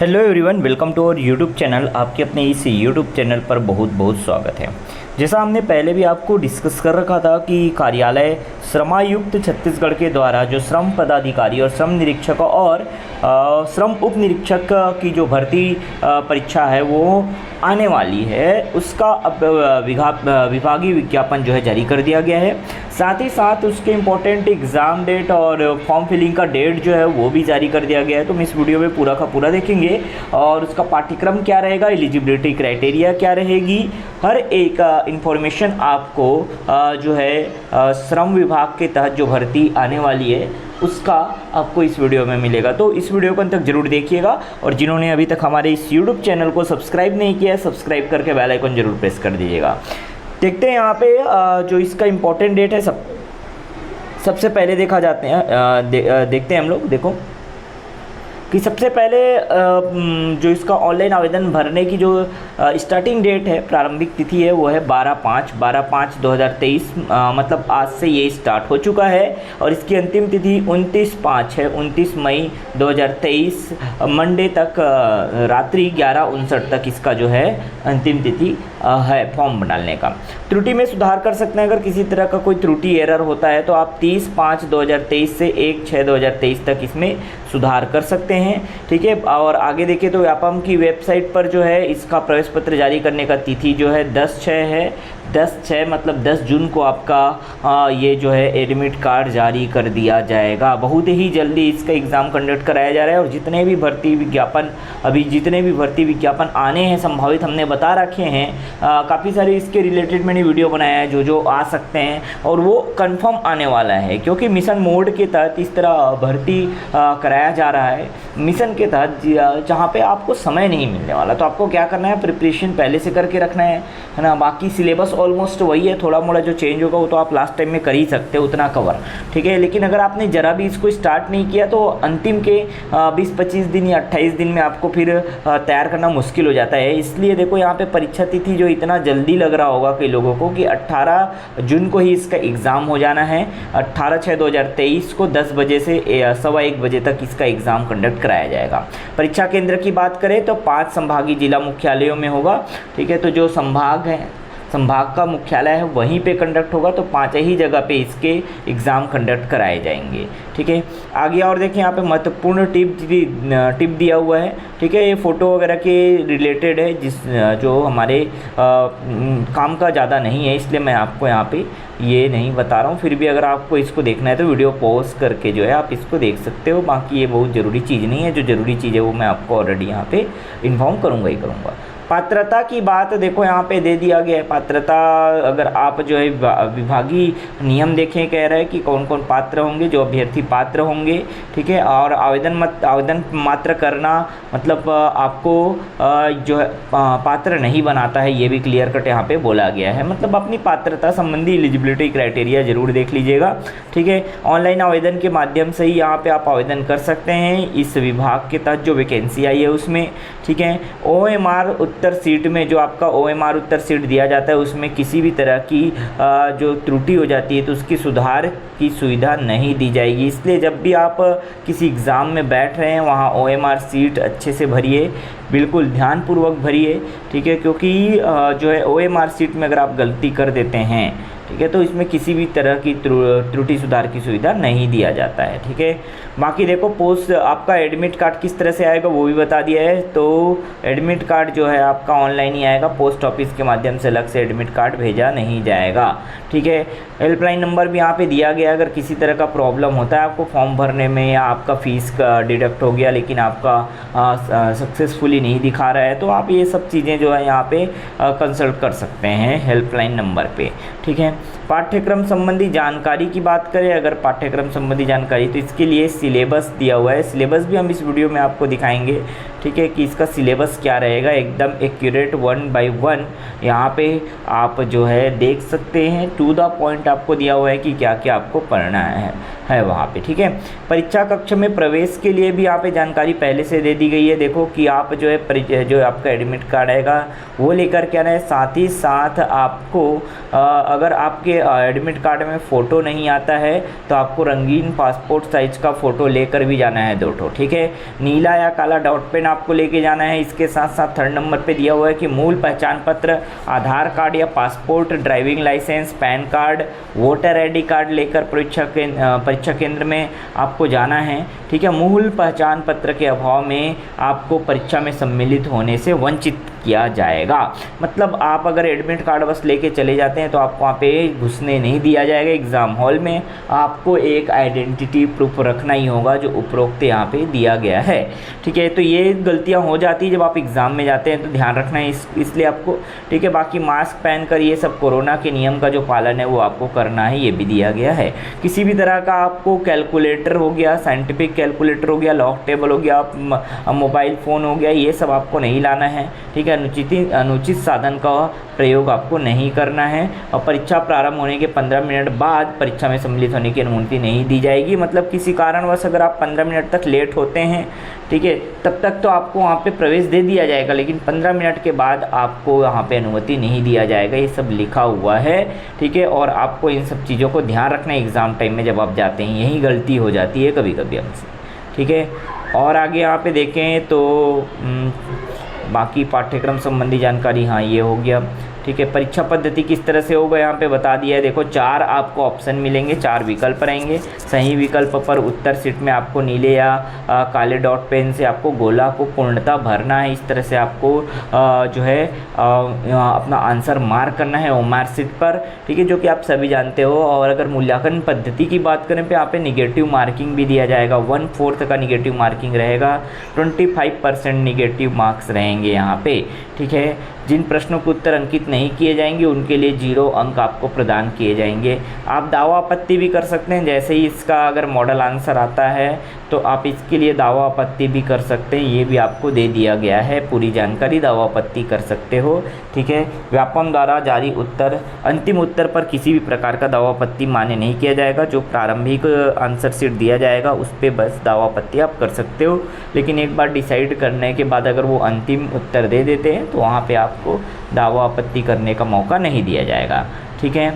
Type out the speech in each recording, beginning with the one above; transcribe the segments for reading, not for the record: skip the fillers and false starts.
Hello everyone, welcome to our YouTube channel. आपके अपने इस यूट्यूब चैनल पर बहुत बहुत स्वागत है। जैसा हमने पहले भी आपको डिस्कस कर रखा था कि कार्यालय श्रमायुक्त छत्तीसगढ़ के द्वारा जो श्रम पदाधिकारी और श्रम निरीक्षक और श्रम उप निरीक्षक की जो भर्ती परीक्षा है वो आने वाली है, उसका अब विभागीय विज्ञापन जो है जारी कर दिया गया है। साथ ही साथ उसके इम्पोर्टेंट एग्ज़ाम डेट और फॉर्म फिलिंग का डेट जो है वो भी जारी कर दिया गया है। तो हम इस वीडियो में पूरा का पूरा देखेंगे और उसका पाठ्यक्रम क्या रहेगा, एलिजिबिलिटी क्राइटेरिया क्या रहेगी, हर एक इन्फॉर्मेशन आपको जो है श्रम विभाग के तहत जो भर्ती आने वाली है उसका आपको इस वीडियो में मिलेगा। तो इस वीडियो को अंत तक जरूर देखिएगा और जिन्होंने अभी तक हमारे इस यूट्यूब चैनल को सब्सक्राइब नहीं किया है, सब्सक्राइब करके बेल आइकन जरूर प्रेस कर दीजिएगा। देखते हैं यहाँ पे जो इसका इम्पोर्टेंट डेट है सबसे पहले देखा जाते हैं देखते हैं हम लोग। देखो कि सबसे पहले जो इसका ऑनलाइन आवेदन भरने की जो स्टार्टिंग डेट है, प्रारंभिक तिथि है, वो है 12/5/2023। मतलब आज से ये स्टार्ट हो चुका है और इसकी अंतिम तिथि 29/5 है, 29 मई 2023 मंडे तक रात्रि 11:59 तक इसका जो है अंतिम तिथि है फॉर्म डालने का। त्रुटि में सुधार कर सकते हैं। अगर किसी तरह का कोई त्रुटि एरर होता है तो आप 30/5/2023 से 1/6/2023 तक इसमें सुधार कर सकते हैं। ठीक है, और आगे देखें तो व्यापम की वेबसाइट पर जो है इसका प्रवेश पत्र जारी करने का तिथि जो है 10/6 है। 10/6 मतलब 10 जून को आपका ये जो है एडमिट कार्ड जारी कर दिया जाएगा। बहुत ही जल्दी इसका एग्ज़ाम कंडक्ट कराया जा रहा है और जितने भी भर्ती विज्ञापन आने हैं संभावित हमने बता रखे हैं। काफ़ी सारे इसके रिलेटेड मैंने वीडियो बनाया है जो आ सकते हैं और वो कंफर्म आने वाला है, क्योंकि मिशन मोड के तहत इस तरह भर्ती कराया जा रहा है। मिशन के तहत जहाँ पे आपको समय नहीं मिलने वाला, तो आपको क्या करना है, प्रिपरेशन पहले से करके रखना है ना। बाकी सिलेबस ऑलमोस्ट वही है, थोड़ा मोड़ा जो चेंज होगा वो तो आप लास्ट टाइम में कर ही सकते हो उतना कवर। ठीक है, लेकिन अगर आपने ज़रा भी इसको स्टार्ट नहीं किया तो अंतिम के 20-25 दिन या 28 दिन में आपको फिर तैयार करना मुश्किल हो जाता है। इसलिए देखो यहाँ पे परीक्षा तिथि जो इतना जल्दी लग रहा होगा कई लोगों को कि 18 जून को ही इसका एग्ज़ाम हो जाना है। 18/6/2023 को 10 बजे से 1:15 बजे तक इसका एग्ज़ाम कंडक्ट कराया जाएगा। परीक्षा केंद्र की बात करें तो 5 संभागीय जिला मुख्यालयों में होगा। ठीक है, तो जो संभाग का मुख्यालय है वहीं पे कंडक्ट होगा, तो 5 ही जगह पे इसके एग्ज़ाम कंडक्ट कराए जाएंगे। ठीक है, आगे और देखें यहाँ पे महत्वपूर्ण टिप दिया हुआ है। ठीक है, ये फ़ोटो वगैरह के रिलेटेड है जो हमारे काम का ज़्यादा नहीं है, इसलिए मैं आपको यहाँ पे ये नहीं बता रहा हूँ। फिर भी अगर आपको इसको देखना है तो वीडियो पॉज करके जो है आप इसको देख सकते हो। बाकी ये बहुत ज़रूरी चीज़ नहीं है, जो ज़रूरी चीज़ है वो मैं आपको ऑलरेडी यहाँ पे इन्फॉर्म करूँगा। पात्रता की बात देखो यहाँ पे दे दिया गया है। पात्रता अगर आप जो है विभागीय नियम देखें, कह रहा है कि कौन कौन पात्र होंगे, जो अभ्यर्थी पात्र होंगे। ठीक है, और आवेदन मात्र करना मतलब आपको जो है पात्र नहीं बनाता है, ये भी क्लियर कट यहाँ पे बोला गया है। मतलब अपनी पात्रता संबंधी एलिजिबिलिटी क्राइटेरिया जरूर देख लीजिएगा। ठीक है, ऑनलाइन आवेदन के माध्यम से ही यहाँ पे आप आवेदन कर सकते हैं इस विभाग के तहत जो वैकेंसी आई है उसमें। ठीक है, OMR उत्तर सीट में जो आपका OMR उत्तर सीट दिया जाता है उसमें किसी भी तरह की जो त्रुटि हो जाती है तो उसकी सुधार की सुविधा नहीं दी जाएगी। इसलिए जब भी आप किसी एग्ज़ाम में बैठ रहे हैं वहाँ OMR सीट अच्छे से भरिए, बिल्कुल ध्यानपूर्वक भरिए। ठीक है, क्योंकि जो है OMR सीट में अगर आप गलती कर देते हैं, ठीक है, तो इसमें किसी भी तरह की त्रुटि सुधार की सुविधा नहीं दिया जाता है। ठीक है, बाकी देखो पोस्ट आपका एडमिट कार्ड किस तरह से आएगा वो भी बता दिया है। तो एडमिट कार्ड जो है आपका ऑनलाइन ही आएगा, पोस्ट ऑफिस के माध्यम से अलग से एडमिट कार्ड भेजा नहीं जाएगा। ठीक है, हेल्पलाइन नंबर भी यहाँ पे दिया गया। अगर किसी तरह का प्रॉब्लम होता है आपको फॉर्म भरने में या आपका फ़ीस का डिडक्ट हो गया लेकिन आपका सक्सेसफुली नहीं दिखा रहा है, तो आप ये सब चीज़ें जो है यहाँ पे कंसल्ट कर सकते हैं हेल्पलाइन नंबर पे। ठीक है, पाठ्यक्रम संबंधी जानकारी की बात करें, अगर पाठ्यक्रम संबंधी जानकारी तो इसके लिए सिलेबस दिया हुआ है। सिलेबस भी हम इस वीडियो में आपको दिखाएंगे। ठीक है, कि इसका सिलेबस क्या रहेगा, एकदम एक्यूरेट 1 by 1 यहाँ पे आप जो है देख सकते हैं। टू द पॉइंट आपको दिया हुआ है कि क्या क्या आपको पढ़ना है वहाँ पे। ठीक है, परीक्षा कक्ष में प्रवेश के लिए भी यहाँ पे जानकारी पहले से दे दी गई है। देखो कि आप जो है जो आपका एडमिट कार्ड आएगा वो लेकर के आना है। साथ ही साथ आपको अगर आपके आपके एडमिट कार्ड में फ़ोटो नहीं आता है तो आपको रंगीन पासपोर्ट साइज का फ़ोटो लेकर भी जाना है 2 ठो, ठीक है। नीला या काला डॉट पेन आपको लेके जाना है। इसके साथ साथ 3rd नंबर पे दिया हुआ है कि मूल पहचान पत्र, आधार कार्ड या passport, driving licence, PAN card, voter ID card लेकर परीक्षा केंद्र में आपको जाना है, ठीक है। मूल पहचान पत्र के अभाव में आपको परीक्षा में सम्मिलित होने से वंचित किया जाएगा। मतलब आप अगर एडमिट कार्ड बस लेके चले जाते हैं तो आपको वहाँ पे घुसने नहीं दिया जाएगा एग्ज़ाम हॉल में। आपको एक आइडेंटिटी प्रूफ रखना ही होगा जो उपरोक्त यहाँ पे दिया गया है, ठीक है। तो ये गलतियाँ हो जाती है जब आप एग्ज़ाम में जाते हैं, तो ध्यान रखना है इसलिए आपको, ठीक है। बाकी मास्क पहन कर ये सब कोरोना के नियम का जो पालन है वो आपको करना है, ये भी दिया गया है। किसी भी तरह का आपको कैलकुलेटर हो गया, साइंटिफिक कैलकुलेटर हो गया, लॉक टेबल हो गया, मोबाइल फ़ोन हो गया, ये सब आपको नहीं लाना है, ठीक है। अनुचित साधन का प्रयोग आपको नहीं करना है। और परीक्षा प्रारंभ होने के 15 मिनट बाद परीक्षा में सम्मिलित होने की अनुमति नहीं दी जाएगी। मतलब किसी कारणवश अगर आप 15 मिनट तक लेट होते हैं, ठीक है, तब तक तो आपको वहाँ पे प्रवेश दे दिया जाएगा, लेकिन 15 मिनट के बाद आपको वहाँ पे अनुमति नहीं दिया जाएगा। ये सब लिखा हुआ है, ठीक है। और आपको इन सब चीज़ों को ध्यान रखना है एग्ज़ाम टाइम में जब आप जाते हैं, यही गलती हो जाती है कभी कभी हमसे, ठीक है। और आगे यहाँ पे देखें तो बाकी पाठ्यक्रम संबंधी जानकारी, हाँ ये हो गया, ठीक है। परीक्षा पद्धति किस तरह से होगा यहाँ पे बता दिया है। देखो 4 आपको ऑप्शन मिलेंगे, 4 विकल्प रहेंगे। सही विकल्प पर उत्तर शीट में आपको नीले या काले डॉट पेन से आपको गोला को पूर्णतः भरना है। इस तरह से आपको जो है अपना आंसर मार्क करना है ओमार शीट पर, ठीक है, जो कि आप सभी जानते हो। और अगर मूल्यांकन पद्धति की बात करें पे यहाँ पे निगेटिव मार्किंग भी दिया जाएगा। 1/4 का निगेटिव मार्किंग रहेगा, 25% निगेटिव मार्क्स रहेंगे यहाँ पे, ठीक है। जिन प्रश्नों के उत्तर अंकित नहीं किए जाएंगे उनके लिए 0 अंक आपको प्रदान किए जाएंगे। आप दावा आपत्ति भी कर सकते हैं, जैसे ही इसका अगर मॉडल आंसर आता है तो आप इसके लिए दावा आपत्ति भी कर सकते हैं। ये भी आपको दे दिया गया है पूरी जानकारी, दावा आपत्ति कर सकते हो, ठीक है। व्यापम द्वारा जारी उत्तर, अंतिम उत्तर पर किसी भी प्रकार का दावा आपत्ति मान्य नहीं किया जाएगा। जो प्रारंभिक आंसर शीट दिया जाएगा उस पर बस दावा आपत्ति आप कर सकते हो, लेकिन एक बार डिसाइड करने के बाद अगर वो अंतिम उत्तर दे देते हैं तो वहाँ पे आपको दावा आपत्ति करने का मौका नहीं दिया जाएगा, ठीक है।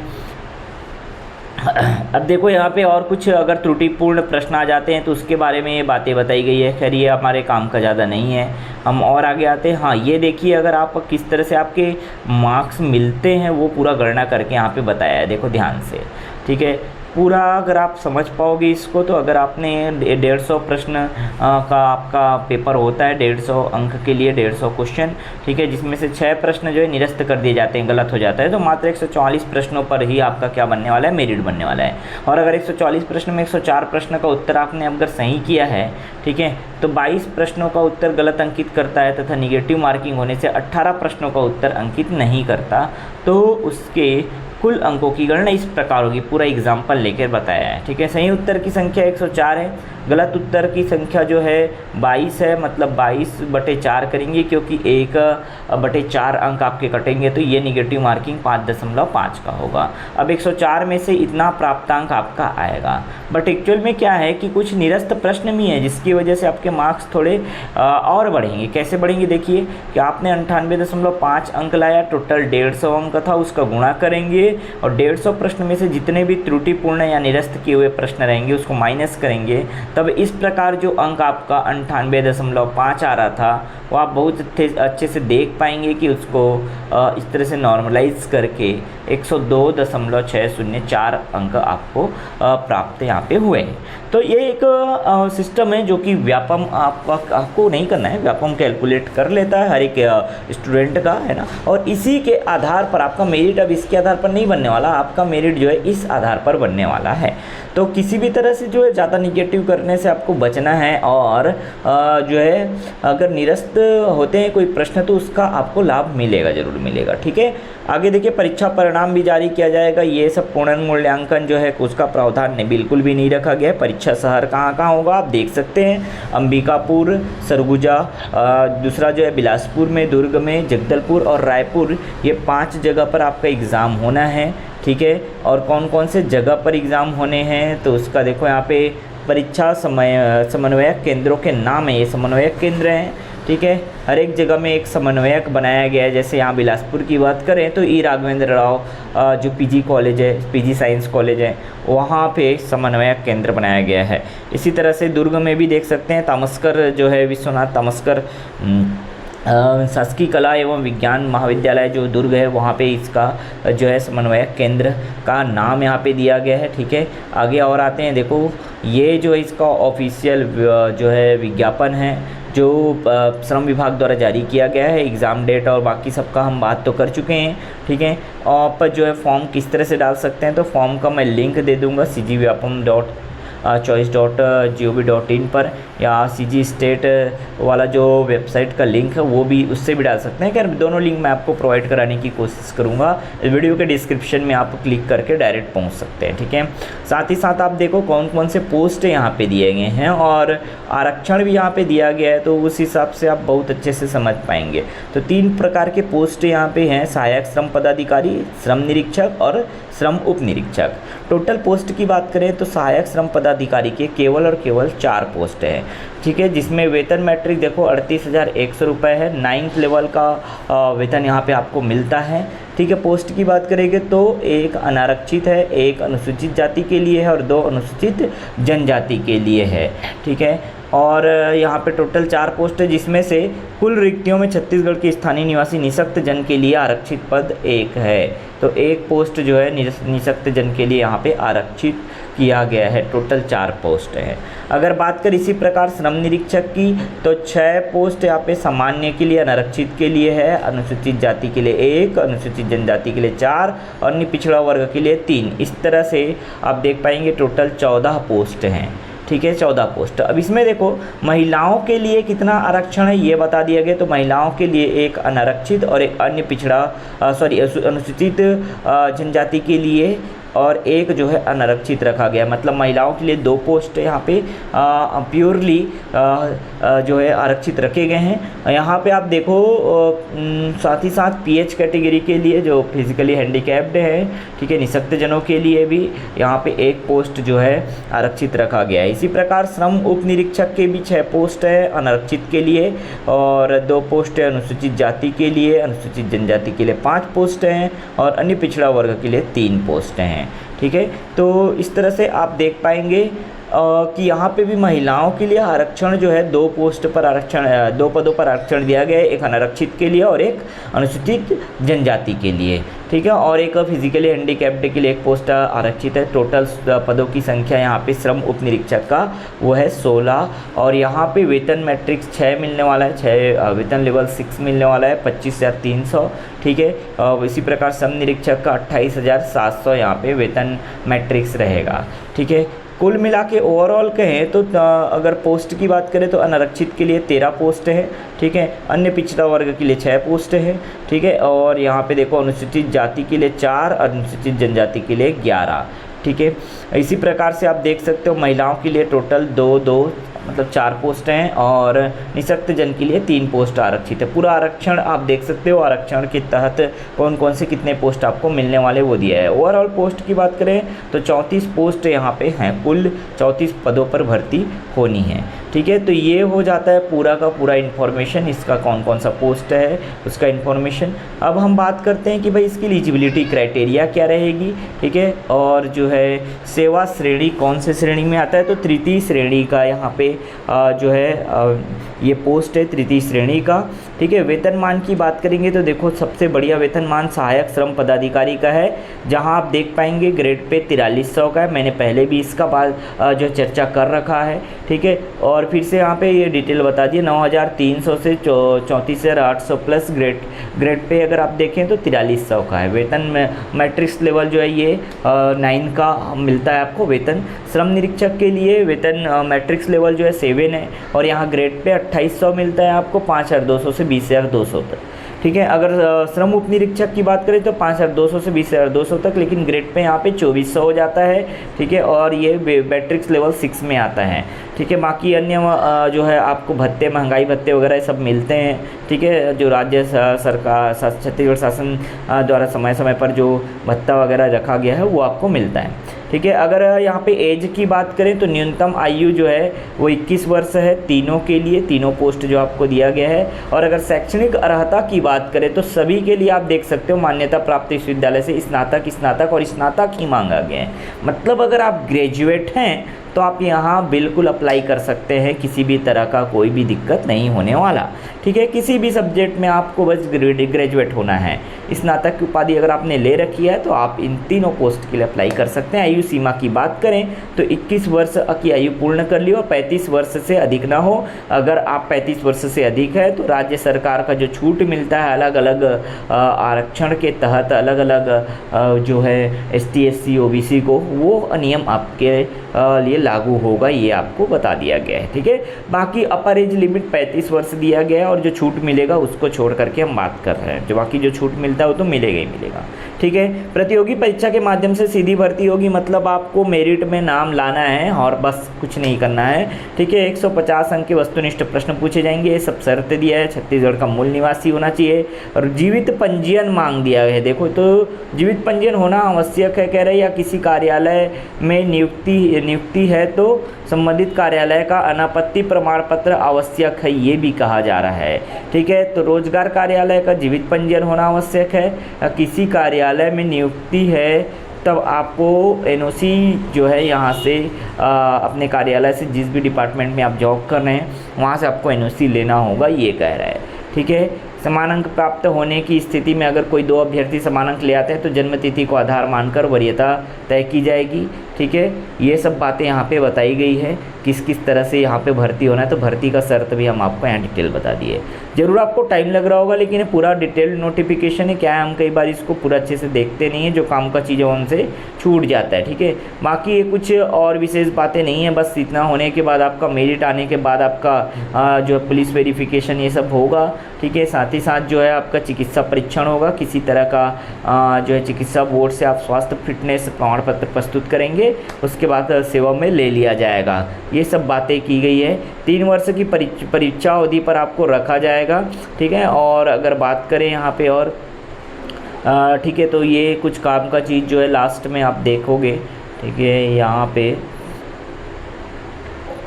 अब देखो यहाँ पे और कुछ अगर त्रुटिपूर्ण प्रश्न आ जाते हैं तो उसके बारे में ये बातें बताई गई है। खैर ये हमारे काम का ज़्यादा नहीं है, हम और आगे आते हैं। हाँ ये देखिए, अगर आप किस तरह से आपके मार्क्स मिलते हैं वो पूरा गणना करके यहाँ पे बताया है, देखो ध्यान से, ठीक है। पूरा अगर आप समझ पाओगे इसको तो अगर आपने 150 प्रश्न का आपका पेपर होता है, 150 अंक के लिए 150 क्वेश्चन, ठीक है, जिसमें से 6 प्रश्न जो है निरस्त कर दिए जाते हैं, गलत हो जाता है, तो मात्र 144 प्रश्नों पर ही आपका क्या बनने वाला है, मेरिट बनने वाला है। और अगर 144 प्रश्न में 104 प्रश्न का उत्तर आपने अगर सही किया है, ठीक है, तो 22 प्रश्नों का उत्तर गलत अंकित करता है तथा निगेटिव मार्किंग होने से 18 प्रश्नों का उत्तर अंकित नहीं करता, तो उसके कुल अंकों की गणना इस प्रकार होगी। पूरा एग्जाम्पल लेकर बताया है, ठीक है। सही उत्तर की संख्या 104 है, गलत उत्तर की संख्या जो है 22 है, मतलब 22/4 करेंगे क्योंकि 1/4 अंक आपके कटेंगे, तो ये निगेटिव मार्किंग 5.5 का होगा। अब 104 में से इतना प्राप्तांक आपका आएगा, बट एक्चुअल में क्या है कि कुछ निरस्त प्रश्न भी हैं जिसकी वजह से आपके मार्क्स थोड़े और बढ़ेंगे। कैसे बढ़ेंगे, देखिए कि आपने 98.5 अंक लाया, टोटल 150 अंक था, उसका गुणा करेंगे और 150 प्रश्न में से जितने भी त्रुटिपूर्ण या निरस्त किए हुए प्रश्न रहेंगे उसको माइनस करेंगे। तब इस प्रकार जो अंक आपका 98.5 आ रहा था वो आप बहुत अच्छे से देख पाएंगे कि उसको इस तरह से नॉर्मलाइज करके 102.604 अंक आपको प्राप्त यहाँ पे हुए हैं। तो ये एक सिस्टम है जो कि व्यापम आपको नहीं करना है, व्यापम कैलकुलेट कर लेता है हर एक स्टूडेंट का, है ना। और इसी के आधार पर आपका मेरिट अब इसके आधार पर नहीं बनने वाला, आपका मेरिट जो है इस आधार पर बनने वाला है। तो किसी भी तरह से जो है ज़्यादा निगेटिव करने से आपको बचना है, और जो है अगर निरस्त होते हैं कोई प्रश्न तो उसका आपको लाभ मिलेगा, ज़रूर मिलेगा, ठीक है। आगे देखिए, परीक्षा परिणाम भी जारी किया जाएगा। ये सब पूर्ण मूल्यांकन जो है उसका प्रावधान बिल्कुल भी नहीं रखा गया है। परीक्षा शहर कहाँ कहाँ होगा आप देख सकते हैं, अंबिकापुर, सरगुजा, दूसरा जो है बिलासपुर में, दुर्ग में, जगदलपुर और रायपुर, ये 5 जगह पर आपका एग्ज़ाम होना है, ठीक है। और कौन कौन से जगह पर एग्ज़ाम होने हैं तो उसका देखो यहाँ पे परीक्षा समन्वयक केंद्रों के नाम है, ये समन्वयक केंद्र हैं, ठीक है। हर एक जगह में एक समन्वयक बनाया गया है। जैसे यहाँ बिलासपुर की बात करें तो ई राघवेंद्र राव जो पीजी कॉलेज है, पीजी साइंस कॉलेज है, वहाँ पे समन्वयक केंद्र बनाया गया है। इसी तरह से दुर्ग में भी देख सकते हैं तामस्कर जो है, विश्वनाथ तामस्कर शासकीय कला एवं विज्ञान महाविद्यालय जो दुर्ग है, वहाँ पे इसका जो है समन्वयक केंद्र का नाम यहाँ पे दिया गया है। ठीक है, आगे और आते हैं। देखो ये जो है इसका ऑफिशियल जो है विज्ञापन है जो श्रम विभाग द्वारा जारी किया गया है। एग्ज़ाम डेट और बाकी सबका हम बात तो कर चुके हैं। ठीक है, आप जो है फॉर्म किस तरह से डाल सकते हैं, तो फॉर्म का मैं लिंक दे दूँगा cgvyapam.choice.gov.in पर, या CG स्टेट वाला जो वेबसाइट का लिंक है वो भी, उससे भी डाल सकते हैं। खैर दोनों लिंक मैं आपको प्रोवाइड कराने की कोशिश करूँगा। इस वीडियो के डिस्क्रिप्शन में आप क्लिक करके डायरेक्ट पहुँच सकते हैं। ठीक है, साथ ही साथ आप देखो कौन कौन से पोस्ट यहाँ पे दिए गए हैं और आरक्षण भी यहाँ पे दिया गया है, तो उस हिसाब से आप बहुत अच्छे से समझ पाएंगे। तो 3 प्रकार के पोस्ट यहाँ पे हैं, सहायक श्रम पदाधिकारी, श्रम निरीक्षक और श्रम उप निरीक्षक। टोटल पोस्ट की बात करें तो सहायक श्रम पदाधिकारी के केवल और केवल 4 पोस्ट हैं। ठीक है, जिसमें वेतन मैट्रिक देखो 38,100 रुपये है। 9th लेवल का वेतन यहाँ पे आपको मिलता है। ठीक है, पोस्ट की बात करेंगे तो एक अनारक्षित है, एक अनुसूचित जाति के लिए है और 2 अनुसूचित जनजाति के लिए है। ठीक है, और यहाँ पे टोटल 4 पोस्ट है, जिसमें से कुल रिक्तियों में छत्तीसगढ़ के स्थानीय निवासी निःशक्त जन के लिए आरक्षित पद 1 है। तो 1 पोस्ट जो है निःशक्त जन के लिए यहाँ पे आरक्षित किया गया है। टोटल 4 पोस्ट है। अगर बात करें इसी प्रकार श्रम निरीक्षक की तो 6 पोस्ट यहाँ पे सामान्य के लिए, अनारक्षित के लिए है, अनुसूचित जाति के लिए 1, अनुसूचित जनजाति के लिए 4 और अन्य पिछड़ा वर्ग के लिए 3। इस तरह से आप देख पाएंगे टोटल 14 पोस्ट हैं। ठीक है, 14 पोस्ट। अब इसमें देखो महिलाओं के लिए कितना आरक्षण है ये बता दिया गया। तो महिलाओं के लिए एक अनारक्षित और एक अन्य अनुसूचित जनजाति के लिए और एक जो है अनारक्षित रखा गया। मतलब महिलाओं के लिए 2 पोस्ट यहाँ पे प्योरली जो है आरक्षित रखे गए हैं। यहाँ पे आप देखो साथ ही साथ PH कैटेगरी के लिए जो फिजिकली हैंडीकैप्ड है, ठीक है, निःशक्त जनों के लिए भी यहाँ पे 1 पोस्ट जो है आरक्षित रखा गया है। इसी प्रकार श्रम उप निरीक्षक के भी 6 पोस्ट है अनारक्षित के लिए और 2 पोस्ट है अनुसूचित जाति के लिए, अनुसूचित जनजाति के लिए 5 पोस्ट हैं और अन्य पिछड़ा वर्ग के लिए 3 पोस्ट हैं। ठीक है, तो इस तरह से आप देख पाएंगे कि यहाँ पे भी महिलाओं के लिए आरक्षण जो है 2 पोस्ट पर आरक्षण, 2 पदों पर आरक्षण दिया गया है, एक अनारक्षित के लिए और एक अनुसूचित जनजाति के लिए। ठीक है, और एक फिजिकली हैंडीकैप्ड के लिए 1 पोस्ट आरक्षित है। टोटल पदों की संख्या यहाँ पे श्रम उप निरीक्षक का वो है 16 और यहाँ पे वेतन मैट्रिक्स 6 मिलने वाला है, 6 वेतन लेवल 6 मिलने वाला है, 25,300। ठीक है, इसी प्रकार श्रम निरीक्षक का 28,700 यहाँ पे वेतन मैट्रिक्स रहेगा। ठीक है, कुल मिला के ओवरऑल कहें तो अगर पोस्ट की बात करें तो अनारक्षित के लिए 13 पोस्ट है। ठीक है, अन्य पिछड़ा वर्ग के लिए 6 पोस्ट है। ठीक है, और यहाँ पे देखो अनुसूचित जाति के लिए 4, अनुसूचित जनजाति के लिए 11। ठीक है, इसी प्रकार से आप देख सकते हो महिलाओं के लिए टोटल 2 मतलब 4 पोस्ट हैं और निःशक्त जन के लिए 3 पोस्ट आरक्षित है। पूरा आरक्षण आप देख सकते हो, आरक्षण के तहत कौन कौन से कितने पोस्ट आपको मिलने वाले वो दिया है। ओवरऑल पोस्ट की बात करें तो 34 पोस्ट यहाँ पे हैं, कुल 34 पदों पर भर्ती होनी है। ठीक है, तो ये हो जाता है पूरा का पूरा इन्फॉर्मेशन, इसका कौन कौन सा पोस्ट है उसका इन्फॉर्मेशन। अब हम बात करते हैं कि भाई इसकी एलिजिबिलिटी क्राइटेरिया क्या रहेगी। ठीक है, और जो है सेवा श्रेणी कौन से श्रेणी में आता है, तो तृतीय श्रेणी का यहाँ पे जो है ये पोस्ट है तृतीय श्रेणी का। ठीक है, वेतनमान की बात करेंगे तो देखो सबसे बढ़िया वेतनमान सहायक श्रम पदाधिकारी का है, जहां आप देख पाएंगे ग्रेड पे 4300 का है। मैंने पहले भी इसका जो चर्चा कर रखा है। ठीक है, और फिर से यहाँ पे ये डिटेल बता दिए 9,300 से 34,800 प्लस ग्रेड पे अगर आप देखें तो 4300 का है। वेतन मैट्रिक्स लेवल जो है ये 9 का मिलता है आपको वेतन। श्रम निरीक्षक के लिए वेतन मैट्रिक्स लेवल जो है 7 है और यहाँ ग्रेड पे 2800 मिलता है आपको 5,200 से 20,200 तक। ठीक है, अगर श्रम उप निरीक्षक की बात करें तो 5,200 से 20,200 तक, लेकिन ग्रेड पे यहाँ पे 2400 हो जाता है। ठीक है, और ये मैट्रिक्स लेवल 6 में आता है। ठीक है, बाकी अन्य जो है आपको भत्ते, महंगाई भत्ते वगैरह सब मिलते हैं। ठीक है, जो राज्य सरकार छत्तीसगढ़ शासन द्वारा समय समय पर जो भत्ता वगैरह रखा गया है वो आपको मिलता है। ठीक है। अगर यहाँ पे एज की बात करें तो न्यूनतम आयु जो है वो 21 वर्ष है तीनों के लिए, तीनों पोस्ट जो आपको दिया गया है। और अगर शैक्षणिक अर्हता की बात करें तो सभी के लिए आप देख सकते हो मान्यता प्राप्त विश्वविद्यालय से स्नातक और स्नातक ही मांगा गया है। मतलब अगर आप ग्रेजुएट हैं तो आप यहाँ बिल्कुल अप्लाई कर सकते हैं, किसी भी तरह का कोई भी दिक्कत नहीं होने वाला। ठीक है, किसी भी सब्जेक्ट में आपको बस ग्रेजुएट होना है। स्नातक की उपाधि अगर आपने ले रखी है तो आप इन तीनों पोस्ट के लिए अप्लाई कर सकते हैं। आयु सीमा की बात करें तो 21 वर्ष की आयु पूर्ण कर ली और 35 वर्ष से अधिक ना हो। अगर आप 35 वर्ष से अधिक है तो राज्य सरकार का जो छूट मिलता है अलग अलग आरक्षण के तहत, अलग अलग जो है ST SC OBC को, वो नियम आपके लिए लागू होगा, ये आपको बता दिया गया है। ठीक है, बाकी अपर एज लिमिट 35 वर्ष दिया गया है और जो छूट मिलेगा उसको छोड़ करके हम बात कर रहे हैं। जो बाकी जो छूट मिलता है वो तो मिलेगा ही मिलेगा। ठीक है, प्रतियोगी परीक्षा के माध्यम से सीधी भर्ती होगी, मतलब आपको मेरिट में नाम लाना है और बस कुछ नहीं करना है। ठीक है, 150 अंक के वस्तुनिष्ठ प्रश्न पूछे जाएंगे, ये सब शर्त दिया है। छत्तीसगढ़ का मूल निवासी होना चाहिए और जीवित पंजीयन मांग दिया है। देखो तो जीवित पंजीयन होना आवश्यक है कह रहे हैं, या किसी कार्यालय में नियुक्ति है तो संबंधित कार्यालय का अनापत्ति प्रमाण पत्र आवश्यक है, ये भी कहा जा रहा है। ठीक है, तो रोजगार कार्यालय का जीवित पंजीयन होना आवश्यक है। किसी कार्यालय में नियुक्ति है तब आपको NOC जो है यहाँ से अपने कार्यालय से, जिस भी डिपार्टमेंट में आप जॉब कर रहे हैं वहाँ से आपको NOC लेना होगा, ये कह रहा है। ठीक है, समान अंक प्राप्त होने की स्थिति में अगर कोई 2 अभ्यर्थी समान अंक ले आते हैं तो जन्म तिथि को आधार मानकर वरीयता तय की जाएगी। ठीक है, ये सब बातें यहाँ पे बताई गई है, किस किस तरह से यहाँ पे भर्ती होना है। तो भर्ती का शर्त भी हम आपको यहाँ डिटेल बता दिए। ज़रूर आपको टाइम लग रहा होगा, लेकिन पूरा डिटेल्ड नोटिफिकेशन है। क्या है, हम कई बार इसको पूरा अच्छे से देखते नहीं है, जो काम का चीज़ है उनसे छूट जाता है। ठीक है, बाकी ये कुछ और विशेष बातें नहीं है, बस इतना होने के बाद आपका मेरिट आने के बाद आपका जो है पुलिस वेरिफिकेशन ये सब होगा। ठीक है, साथ ही साथ जो है आपका चिकित्सा परीक्षण होगा, किसी तरह का जो है चिकित्सा बोर्ड से आप स्वास्थ्य फिटनेस प्रमाण पत्र प्रस्तुत करेंगे, उसके बाद सेवा में ले लिया जाएगा। ये सब बातें की गई है। 3 वर्ष की परीक्षा अवधि पर आपको रखा जाएगा। ठीक है, और अगर बात करें यहाँ पे और ठीक है, तो ये कुछ काम का चीज़ जो है लास्ट में आप देखोगे। ठीक है, यहाँ पे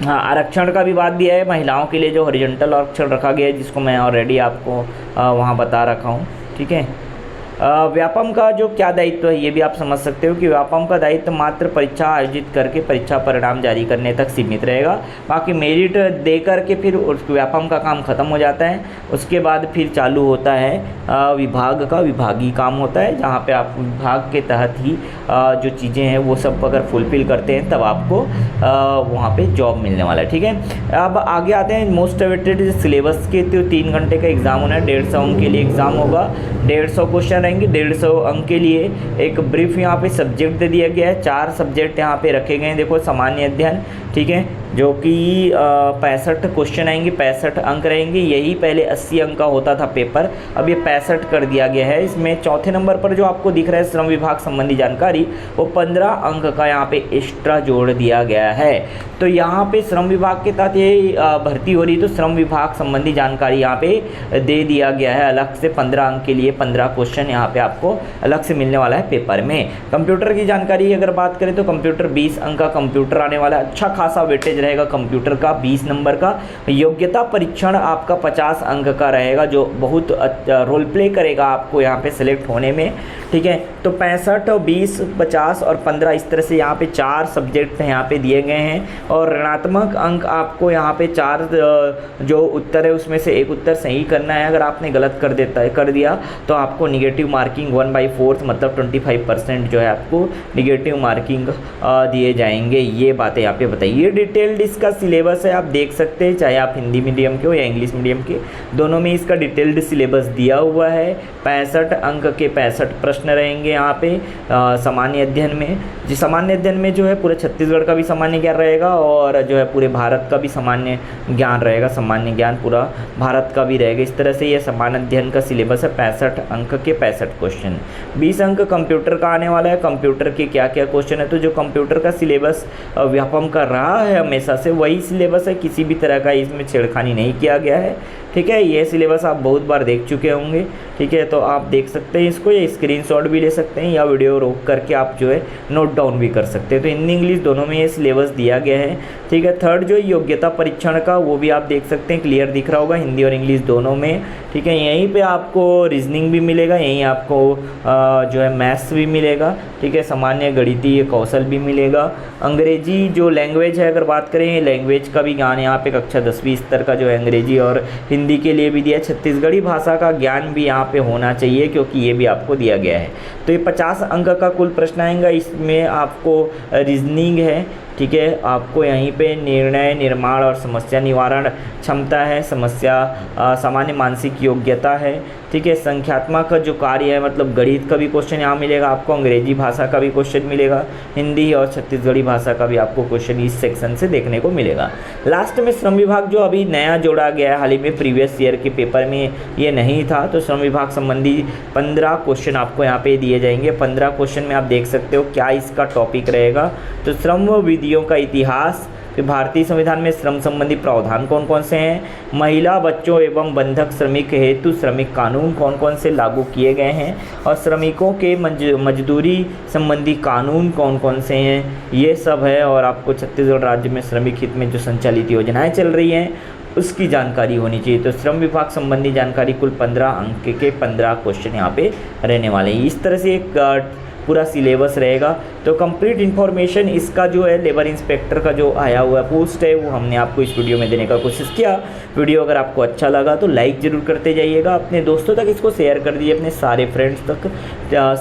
हाँ, आरक्षण का भी बात दिया है। महिलाओं के लिए जो हॉरिजॉन्टल आरक्षण रखा गया है, जिसको मैं ऑलरेडी आपको वहाँ बता रखा हूँ। ठीक है, व्यापम का जो क्या दायित्व है ये भी आप समझ सकते हो कि व्यापम का दायित्व मात्र परीक्षा आयोजित करके परीक्षा परिणाम जारी करने तक सीमित रहेगा। बाकी मेरिट दे करके फिर व्यापम का काम ख़त्म हो जाता है। उसके बाद फिर चालू होता है विभाग का, विभागीय काम होता है, जहाँ पे आप विभाग के तहत ही जो चीज़ें हैं वो सब अगर फुलफ़िल करते हैं तब आपको वहाँ पे जॉब मिलने वाला है। ठीक है, अब आगे आते हैं मोस्ट अवेटेड सिलेबस के। तो 3 घंटे का एग्ज़ाम होना है, 150 अंक के लिए एग्ज़ाम होगा, 150 क्वेश्चन 150 अंक के लिए। एक ब्रीफ यहाँ पे सब्जेक्ट दे दिया गया है, 4 सब्जेक्ट यहाँ पे रखे गए हैं। देखो, सामान्य अध्ययन, ठीक है, जो कि 65 क्वेश्चन आएंगे, 65 अंक रहेंगे। यही पहले 80 अंक का होता था पेपर, अब ये 65 कर दिया गया है। इसमें चौथे नंबर पर जो आपको दिख रहा है श्रम विभाग संबंधी जानकारी, वो 15 अंक का यहाँ पे एक्स्ट्रा जोड़ दिया गया है। तो यहाँ पे श्रम विभाग के तहत ये भर्ती हो रही, तो श्रम विभाग संबंधी जानकारी यहाँ पे दे दिया गया है अलग से। 15 अंक के लिए 15 क्वेश्चन यहाँ पे आपको अलग से मिलने वाला है पेपर में। कंप्यूटर की जानकारी अगर बात करें तो कंप्यूटर 20 अंक का कंप्यूटर आने वाला है। अच्छा खासा वेटेज रहेगा कंप्यूटर का, 20 नंबर का। योग्यता परीक्षण आपका 50 अंक का रहेगा, जो बहुत रोल प्ले करेगा आपको यहाँ पे सिलेक्ट होने में। ठीक है, तो 65 और 20, 50 और 15 इस तरह से यहाँ पे 4 सब्जेक्ट यहाँ पे दिए गए हैं। और ऋणात्मक अंक आपको यहाँ पे 4 जो उत्तर है उसमें से एक उत्तर सही करना है। अगर आपने गलत कर दिया तो आपको निगेटिव मार्किंग 1/4 मतलब 25% जो है आपको निगेटिव मार्किंग दिए जाएंगे। ये बातें यहाँ पे बताइए। डिटेल्ड इसका सिलेबस है, आप देख सकते हैं, चाहे आप हिंदी मीडियम के हो या इंग्लिश मीडियम के, दोनों में इसका डिटेल्ड सिलेबस दिया हुआ है। 65 अंक के 65 प्रश्न रहेंगे यहाँ पे सामान्य अध्ययन में। जी, सामान्य अध्ययन में जो है पूरे छत्तीसगढ़ का भी सामान्य ज्ञान रहेगा और जो है पूरे भारत का भी सामान्य ज्ञान रहेगा, सामान्य ज्ञान पूरा भारत का भी रहेगा। इस तरह से ये सामान्य अध्ययन का सिलेबस है। 65 अंक के 65 क्वेश्चन। 20 अंक कंप्यूटर का आने वाला है। कंप्यूटर के क्या क्या क्वेश्चन है, तो जो कंप्यूटर का सिलेबस व्यापम कर रहा है हमेशा से, वही सिलेबस है, किसी भी तरह का इसमें छेड़खानी नहीं किया गया है। ठीक है। ये सिलेबस आप बहुत बार देख चुके होंगे, ठीक है। तो आप देख सकते हैं इसको, या स्क्रीनशॉट भी ले सकते हैं, या वीडियो रोक करके आप जो है नोट डाउन भी कर सकते हैं। तो हिंदी इंग्लिश दोनों में ये सिलेबस दिया गया है, ठीक है। थर्ड जो योग्यता परीक्षण का, वो भी आप देख सकते हैं, क्लियर दिख रहा होगा, हिंदी और इंग्लिश दोनों में, ठीक है। यहीं पे आपको रीजनिंग भी मिलेगा, यहीं आपको जो है मैथ्स भी मिलेगा, ठीक है। सामान्य गणितीय कौशल भी मिलेगा। अंग्रेजी जो लैंग्वेज है, अगर बात करें लैंग्वेज का भी ज्ञान यहाँ पे कक्षा 10वीं स्तर का जो है अंग्रेजी और हिंदी के लिए भी दिया। छत्तीसगढ़ी भाषा का ज्ञान भी यहाँ पे होना चाहिए, क्योंकि ये भी आपको दिया गया है। तो ये 50 अंक का कुल प्रश्न आएगा। इसमें आपको रीजनिंग है, ठीक है। आपको यहीं पे निर्णय निर्माण और समस्या निवारण क्षमता है, समस्या सामान्य मानसिक योग्यता है, ठीक है। संख्यात्मक जो कार्य है, मतलब गणित का भी क्वेश्चन यहाँ मिलेगा आपको, अंग्रेजी भाषा का भी क्वेश्चन मिलेगा, हिंदी और छत्तीसगढ़ी भाषा का भी आपको क्वेश्चन इस सेक्शन से देखने को मिलेगा। लास्ट में श्रम विभाग जो अभी नया जोड़ा गया है, हाल ही में प्रीवियस ईयर के पेपर में ये नहीं था, तो श्रम विभाग संबंधी 15 क्वेश्चन आपको यहाँ पे दिए जाएंगे। 15 क्वेश्चन में आप देख सकते हो क्या इसका टॉपिक रहेगा। तो श्रम विधियों का इतिहास, फिर भारतीय संविधान में श्रम संबंधी प्रावधान कौन कौन से हैं, महिला बच्चों एवं बंधक श्रमिक हेतु श्रमिक कानून कौन कौन से लागू किए गए हैं, और श्रमिकों के मजदूरी संबंधी कानून कौन कौन से हैं, ये सब है। और आपको छत्तीसगढ़ राज्य में श्रमिक हित में जो संचालित योजनाएं चल रही हैं उसकी जानकारी होनी चाहिए। तो श्रम विभाग संबंधी जानकारी कुल 15 अंक के 15 क्वेश्चन यहाँ पे रहने वाले हैं। इस तरह से एक पूरा सिलेबस रहेगा। तो कंप्लीट इन्फॉर्मेशन इसका जो है लेबर इंस्पेक्टर का जो आया हुआ पोस्ट है, वो हमने आपको इस वीडियो में देने का कोशिश किया। वीडियो अगर आपको अच्छा लगा तो लाइक ज़रूर करते जाइएगा, अपने दोस्तों तक इसको शेयर कर दीजिए, अपने सारे फ्रेंड्स तक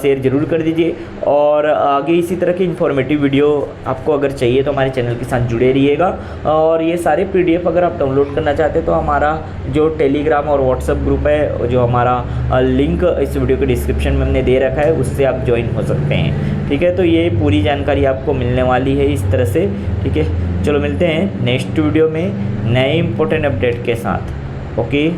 शेयर ज़रूर कर दीजिए। और आगे इसी तरह की इन्फॉर्मेटिव वीडियो आपको अगर चाहिए तो हमारे चैनल के साथ जुड़े रहिएगा। और ये सारे PDF अगर आप डाउनलोड करना चाहते हैं तो हमारा जो टेलीग्राम और व्हाट्सएप ग्रुप है, जो हमारा लिंक इस वीडियो के डिस्क्रिप्शन में हमने दे रखा है, उससे आप ज्वाइन हो सकते हैं, ठीक है। तो ये पूरी जानकारी आपको मिलने वाली है इस तरह से, ठीक है। चलो मिलते हैं नेक्स्ट वीडियो में नए इंपॉर्टेंट अपडेट के साथ। ओके।